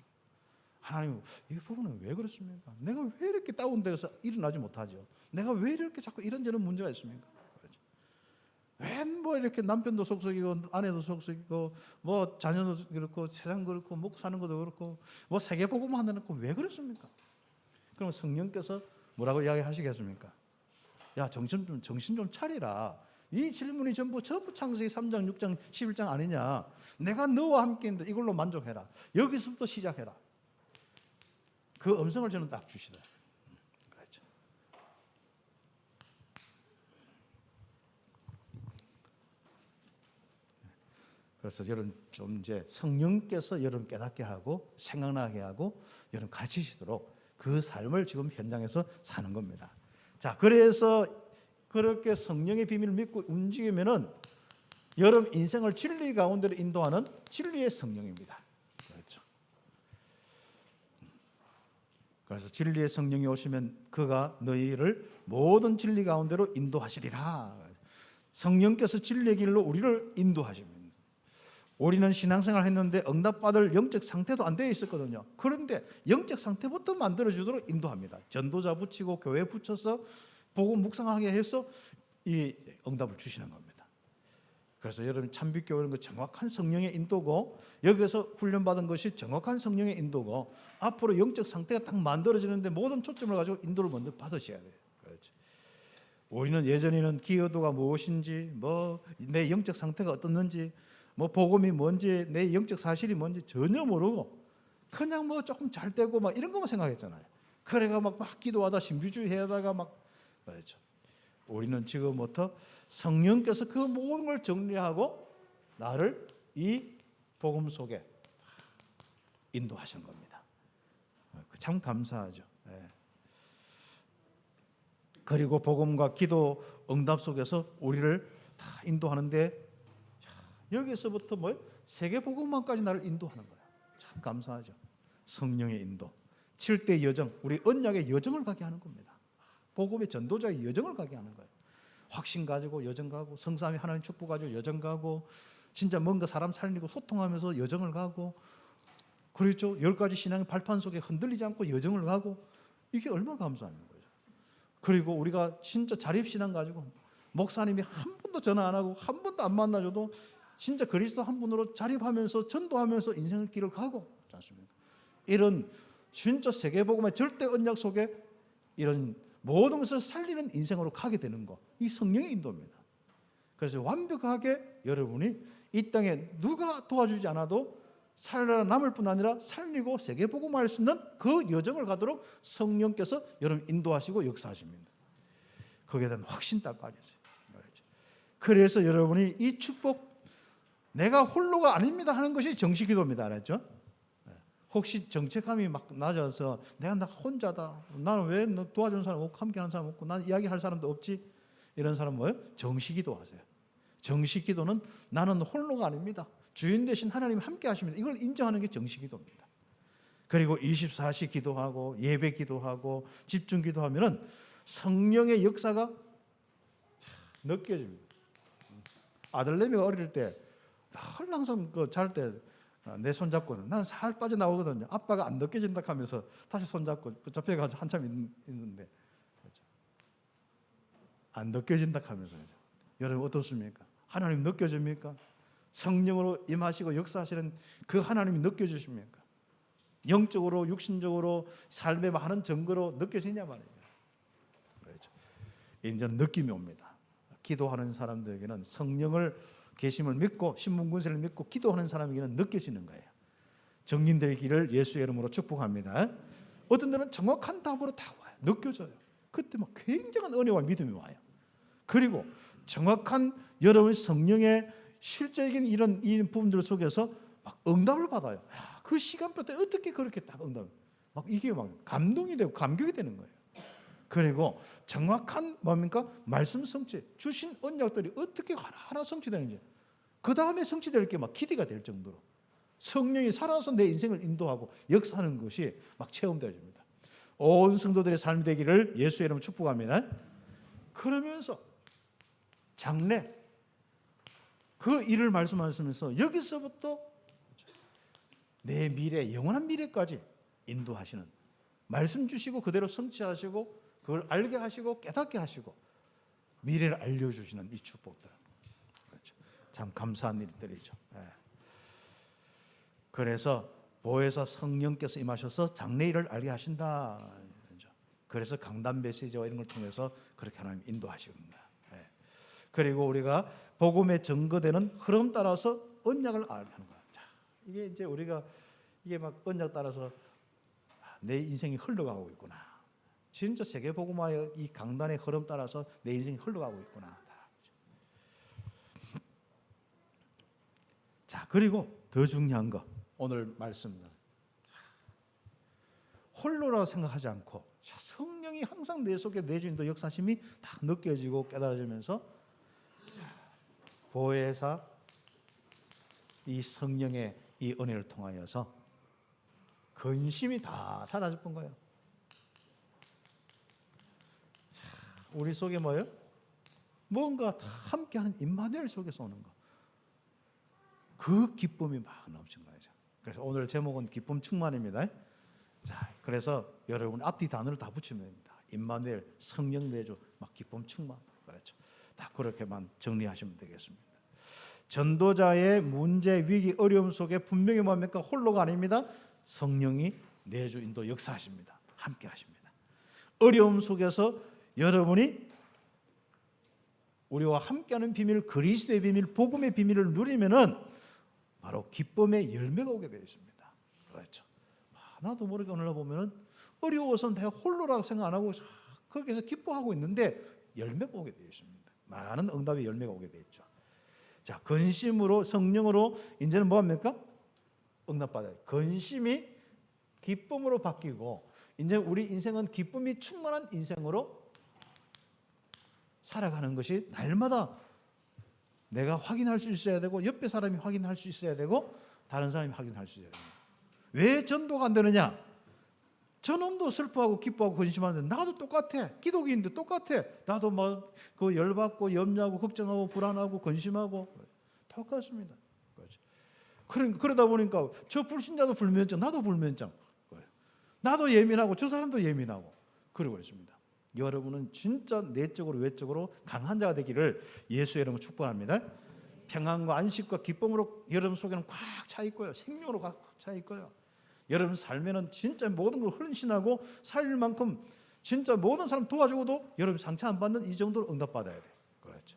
하나님 이 부분은 왜 그렇습니까? 내가 왜 이렇게 다운돼서 일어나지 못하죠? 내가 왜 이렇게 자꾸 이런저런 문제가 있습니까? 왜 뭐 이렇게 남편도 속썩이고 아내도 속썩이고 뭐 자녀도 그렇고 세상 그렇고 먹고 사는 것도 그렇고 뭐 세계복음 하나 놓고 왜 그렇습니까? 그럼 성령께서 뭐라고 이야기하시겠습니까? 야, 정신 좀 차리라. 이 질문이 전부 창세기 3장, 6장, 11장 아니냐? 내가 너와 함께 있는데 이걸로 만족해라. 여기서부터 시작해라. 그 음성을 저는 딱 주시다. 그렇죠. 그래서 여러분 좀 이제 성령께서 여러분 깨닫게 하고 생각나게 하고 여러분 가르치시도록 그 삶을 지금 현장에서 사는 겁니다. 자, 그래서 그렇게 성령의 비밀을 믿고 움직이면은 여러분 인생을 진리 가운데로 인도하는 진리의 성령입니다. 그렇죠. 그래서 진리의 성령이 오시면 그가 너희를 모든 진리 가운데로 인도하시리라. 성령께서 진리의 길로 우리를 인도하십니다. 우리는 신앙생활 했는데 응답받을 영적 상태도 안 되어 있었거든요. 그런데 영적 상태부터 만들어주도록 인도합니다. 전도자 붙이고 교회 붙여서 복음 묵상하게 해서 이 응답을 주시는 겁니다. 그래서 여러분 참빛교회는 그 정확한 성령의 인도고 여기서 훈련받은 것이 정확한 성령의 인도고 앞으로 영적 상태가 딱 만들어지는데 모든 초점을 가지고 인도를 먼저 받으셔야 돼요. 그렇죠. 우리는 예전에는 기여도가 무엇인지 뭐 내 영적 상태가 어떻는지 뭐 복음이 뭔지 내 영적 사실이 뭔지 전혀 모르고 그냥 뭐 조금 잘 되고 막 이런 것만 생각했잖아요. 그래가 막 기도하다 신비주의 해다가 막 그렇죠. 우리는 지금부터 성령께서 그 모든 걸 정리하고 나를 이 복음 속에 인도하신 겁니다. 참 감사하죠. 네. 그리고 복음과 기도 응답 속에서 우리를 다 인도하는데 여기서부터 뭐 세계 복음만까지 나를 인도하는 거야. 참 감사하죠. 성령의 인도. 7대 여정, 우리 언약의 여정을 가게 하는 겁니다. 복음의 전도자의 여정을 가게 하는 거예요. 확신 가지고 여정 가고 성삼위 하나님 축복 가지고 여정 가고 진짜 뭔가 사람 살리고 소통하면서 여정을 가고 그렇죠. 10가지 신앙의 발판 속에 흔들리지 않고 여정을 가고 이게 얼마나 감사한 거예요. 그리고 우리가 진짜 자립신앙 가지고 목사님이 한 번도 전화 안 하고 한 번도 안 만나줘도 진짜 그리스도 한 분으로 자립하면서 전도하면서 인생의 길을 가고 그렇지 않습니까? 이런 진짜 세계복음의 절대 언약 속에 이런 모든 것을 살리는 인생으로 가게 되는 것, 이 성령의 인도입니다. 그래서 완벽하게 여러분이 이 땅에 누가 도와주지 않아도 살아남을 뿐 아니라 살리고 세계복음화할 수 있는 그 여정을 가도록 성령께서 여러분 인도하시고 역사하십니다. 거기에 대한 확신까지 있어요. 그래서 여러분이 이 축복, 내가 홀로가 아닙니다 하는 것이 정식기도입니다. 알았죠? 혹시 정체감이 막 낮아서 내가 나 혼자다, 나는 왜 너 도와주는 사람 없고 함께하는 사람 없고 난 이야기할 사람도 없지, 이런 사람 뭐예요? 정식기도 하세요. 정식기도는 나는 홀로가 아닙니다, 주인 되신 하나님이 함께 하십니다, 이걸 인정하는 게 정식기도입니다. 그리고 24시 기도하고 예배 기도하고 집중 기도하면은 성령의 역사가 느껴집니다. 아들내미가 어릴 때 항상 잘 때 내 손잡고 난 살 빠져나오거든요. 아빠가 안 느껴진다 하면서 다시 손잡고 붙잡혀가지고 한참 있는데 안 느껴진다 하면서. 여러분 어떻습니까? 하나님 느껴집니까? 성령으로 임하시고 역사하시는 그 하나님이 느껴지십니까? 영적으로 육신적으로 삶의 많은 증거로 느껴지냐 말이에요. 그렇죠. 이제 느낌이 옵니다. 기도하는 사람들에게는 성령을 계심을 믿고 신문군세를 믿고 기도하는 사람에게는 느껴지는 거예요. 정인되기를 예수의 이름으로 축복합니다. 어떤 데는 정확한 답으로 다 와요. 느껴져요. 그때 막 굉장한 은혜와 믿음이 와요. 그리고 정확한 여러분의 성령의 실제적인 이런 부분들 속에서 막 응답을 받아요. 그 시간표에 어떻게 그렇게 딱 응답을, 막 이게 막 감동이 되고 감격이 되는 거예요. 그리고 정확한 뭡니까? 말씀 성취, 주신 언약들이 어떻게 하나하나 성취되는지, 그 다음에 성취될 게 막 기대가 될 정도로 성령이 살아서 내 인생을 인도하고 역사하는 것이 막 체험되어집니다. 온 성도들의 삶이 되기를 예수의 이름으로 축복합니다. 그러면서 장래 그 일을 말씀하시면서 여기서부터 내 미래, 영원한 미래까지 인도하시는, 말씀 주시고 그대로 성취하시고 그걸 알게 하시고 깨닫게 하시고 미래를 알려주시는 이 축복들, 그렇죠. 참 감사한 일들이죠. 그래서 보혜사 성령께서 임하셔서 장래 일을 알게 하신다. 그래서 강단 메시지와 이런 걸 통해서 그렇게 하나님 인도하십니다. 그리고 우리가 복음에 증거되는 흐름 따라서 언약을 알게 하는 거야. 이게 이제 우리가 이게 막 언약 따라서 내 인생이 흘러가고 있구나. 진짜 세계복음화의 이 강단의 흐름 따라서 내 인생이 흘러가고 있구나. 자, 그리고 더 중요한 거, 오늘 말씀은 홀로라고 생각하지 않고 성령이 항상 내 속에 내주인도 역사심이 다 느껴지고 깨달아지면서 보혜사 이 성령의 이 은혜를 통하여서 근심이 다 사라질 거예요. 우리 속에 뭐예요? 뭔가 다 함께하는 임마누엘 속에서 오는 거. 그 기쁨이 막 넘친 거죠. 그래서 오늘 제목은 기쁨 충만입니다. 자, 그래서 여러분 앞뒤 단어를 다 붙이면 됩니다. 임마누엘, 성령 내주, 막 기쁨 충만. 그렇죠. 딱 그렇게만 정리하시면 되겠습니다. 전도자의 문제, 위기, 어려움 속에 분명히 뭡니까? 홀로가 아닙니다. 성령이 내주 인도 역사하십니다. 함께 하십니다. 어려움 속에서 여러분이 우리와 함께하는 비밀, 그리스도의 비밀, 복음의 비밀을 누리면은 바로 기쁨의 열매가 오게 되어 있습니다. 그렇죠. 하나도 모르게 오늘 보면은 어려워서 내가 홀로라고 생각 안 하고 거기서 기뻐하고 있는데 열매가 오게 되어 있습니다. 많은 응답의 열매가 오게 되어 있죠. 자, 근심으로 성령으로 이제는 뭐 합니까? 응답받아요. 근심이 기쁨으로 바뀌고 이제 우리 인생은 기쁨이 충만한 인생으로 살아가는 것이 날마다 내가 확인할 수 있어야 되고 옆에 사람이 확인할 수 있어야 되고 다른 사람이 확인할 수 있어야 됩니다. 왜 전도가 안 되느냐? 저놈도 슬퍼하고 기뻐하고 근심하는데 나도 똑같아. 기독인인데 똑같아. 나도 막 그 열받고 염려하고 걱정하고 불안하고 근심하고 똑같습니다. 그러다 보니까 저 불신자도 불면증, 나도 불면증. 나도 예민하고 저 사람도 예민하고 그러고 있습니다. 여러분은 진짜 내적으로 외적으로 강한 자가 되기를 예수의 이름으로 축복합니다. 평안과 안식과 기쁨으로 여러분 속에는 꽉 차 있고요. 생명으로 꽉 차 있고요. 여러분 삶에는 진짜 모든 걸 헌신하고 살 만큼 진짜 모든 사람 도와주고도 여러분 상처 안 받는 이 정도로 응답받아야 돼. 그렇죠.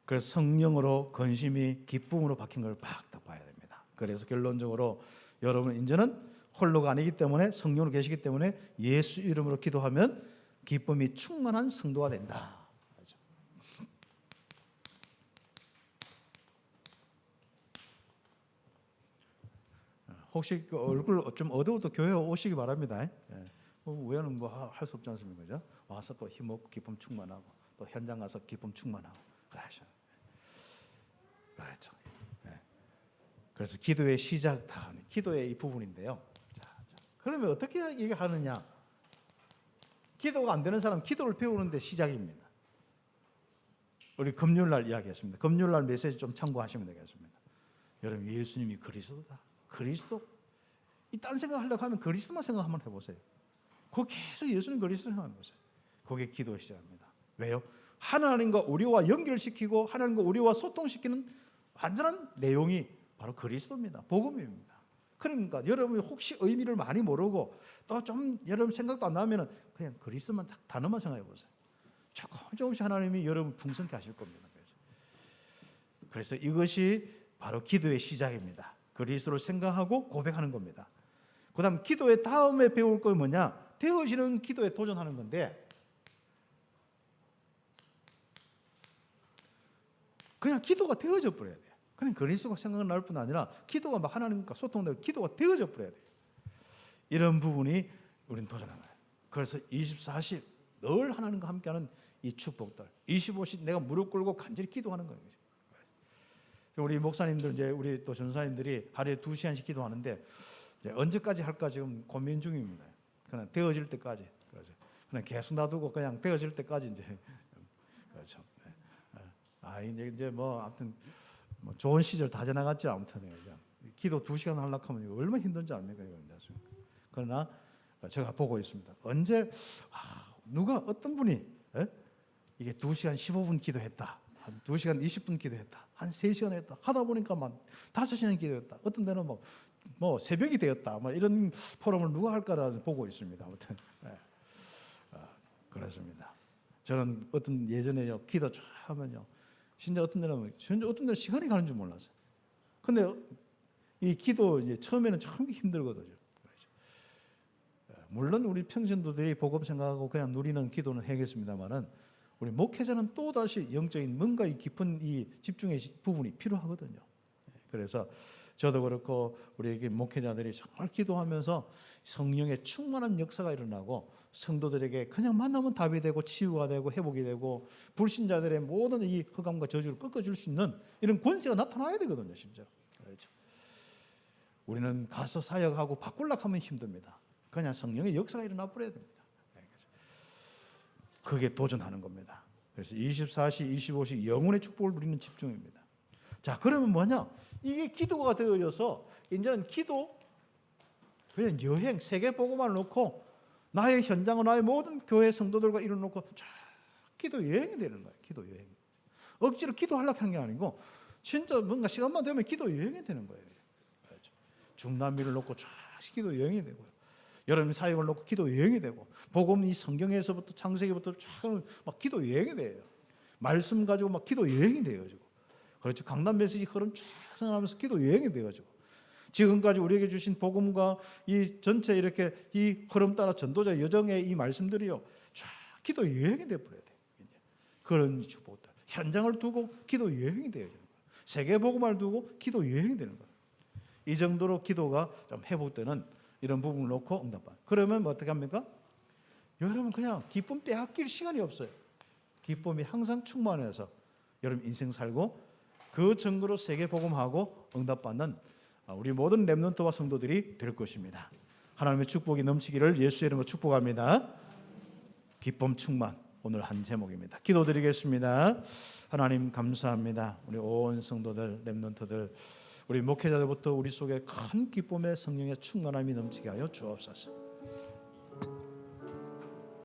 그래서 성령으로 근심이 기쁨으로 바뀐 걸 딱 봐야 됩니다. 그래서 결론적으로 여러분 이제는 홀로가 아니기 때문에 성령으로 계시기 때문에 예수 이름으로 기도하면 기쁨이 충만한 성도가 된다. 혹시 그 얼굴 좀 어두워도 교회 오시기 바랍니다. 예. 우연은 뭐 할 수 없지 않습니까? 그죠? 와서 또 힘없고 기쁨 충만하고 또 현장 가서 기쁨 충만하고 그러죠. 그렇죠. 예. 그래서 기도의 시작 다 기도의 이 부분인데요. 자, 그러면 어떻게 얘기하느냐? 기도가 안 되는 사람 기도를 배우는데 시작입니다. 우리 금요일날 이야기했습니다. 금요일날 메시지 좀 참고하시면 되겠습니다. 여러분 예수님이 그리스도다. 그리스도 이 딴 생각하려고 하면 그리스도만 생각 한번 해보세요. 그 계속 예수님 그리스도 생각해 보세요. 그게 기도의 시작입니다. 왜요? 하나님과 우리와 연결시키고 하나님과 우리와 소통시키는 완전한 내용이 바로 그리스도입니다. 복음입니다. 그러니까 여러분이 혹시 의미를 많이 모르고 또 좀 여러분 생각도 안 나면 그냥 그리스도만 단어만 생각해 보세요. 조금씩 하나님이 여러분 풍성케 하실 겁니다. 그래서 이것이 바로 기도의 시작입니다. 그리스도를 생각하고 고백하는 겁니다. 그 다음 기도의 다음에 배울 건 뭐냐? 되어지는 기도에 도전하는 건데 그냥 기도가 되어져 버려야 돼요. 그냥 그리스도가 생각날 뿐 아니라 기도가 막 하나님과 소통되고 기도가 되어져 버려야 돼요. 이런 부분이 우리는 도전하는 거예요. 그래서 24시 늘 하나님과 함께하는 이 축복들 25시 내가 무릎 꿇고 간절히 기도하는 거예요. 우리 목사님들 이제 우리 또 전사님들이 하루에 2시간씩 기도하는데 이제 언제까지 할까 지금 고민 중입니다. 그냥 되어질 때까지 그렇죠. 그냥 계속 놔두고 그냥 되어질 때까지 이제 그렇죠. 이제 뭐 아무튼 뭐 좋은 시절 다 지나갔죠. 아무튼 기도 2시간 하려고 하면 얼마나 힘든지 압니까? 그러나 제가 보고 있습니다. 언제 누가 어떤 분이 이게 2시간 15분 기도했다. 한 2시간 20분 기도했다. 한 3시간 했다. 하다 보니까 막 5시간 기도했다. 어떤 데는 뭐 새벽이 되었다. 뭐 이런 포럼을 누가 할까라는 보고 있습니다. 아무튼 그렇습니다. 저는 어떤 예전에요 기도 쫙 하면요. 진짜 어떤 데는 시간이 가는 줄 몰랐어요. 근데 이 기도 이제 처음에는 참 힘들거든요. 물론 우리 평신도들이 복음 생각하고 그냥 누리는 기도는 하겠습니다만은 우리 목회자는 또 다시 영적인 뭔가 이 깊은 이 집중의 부분이 필요하거든요. 그래서 저도 그렇고 우리 목회자들이 정말 기도하면서 성령의 충만한 역사가 일어나고 성도들에게 그냥 만나면 답이 되고 치유가 되고 회복이 되고 불신자들의 모든 이 흑암과 저주를 꺾어줄 수 있는 이런 권세가 나타나야 되거든요. 실제로. 그렇죠. 우리는 가서 사역하고 바꾸려고 하면 힘듭니다. 그냥 성령의 역사가 일어나 버려야 됩니다. 그게 도전하는 겁니다. 그래서 24시, 25시 영혼의 축복을 누리는 집중입니다. 자, 그러면 뭐냐? 이게 기도가 되어져서 이제는 기도, 그냥 여행, 세계 복음을 놓고 나의 현장을 나의 모든 교회 성도들과 이뤄놓고 쫙 기도 여행이 되는 거예요. 기도 여행. 억지로 기도하려고 하는 게 아니고 진짜 뭔가 시간만 되면 기도 여행이 되는 거예요. 중남미를 놓고 쫙 기도 여행이 되고요. 여러분 사역을 놓고 기도 여행이 되고 복음 이 성경에서부터 창세기부터 쫙 막 기도 여행이 돼요. 말씀 가지고 막 기도 여행이 돼가지고 그렇죠. 강남 메시지 흐름 쫙 생각하면서 기도 여행이 돼가지고 지금까지 우리에게 주신 복음과 이 전체 이렇게 이 흐름 따라 전도자 여정의 이 말씀들이요 쫙 기도 여행이 돼버려야 돼. 그런 축복들 현장을 두고 기도 여행이 돼요. 세계 복음을 두고 기도 여행이 되는 거예요. 이 정도로 기도가 좀 회복되는 이런 부분을 놓고 응답받아. 그러면 뭐 어떻게 합니까? 여러분 그냥 기쁨 빼앗길 시간이 없어요. 기쁨이 항상 충만해서 여러분 인생 살고 그 증거로 세계 복음하고 응답받는 우리 모든 렘넌트와 성도들이 될 것입니다. 하나님의 축복이 넘치기를 예수의 이름으로 축복합니다. 기쁨 충만 오늘 한 제목입니다. 기도드리겠습니다. 하나님 감사합니다. 우리 온 성도들 렘넌트들 우리 목회자들부터 우리 속에 큰 기쁨의 성령의 충만함이 넘치게 하여 주옵소서.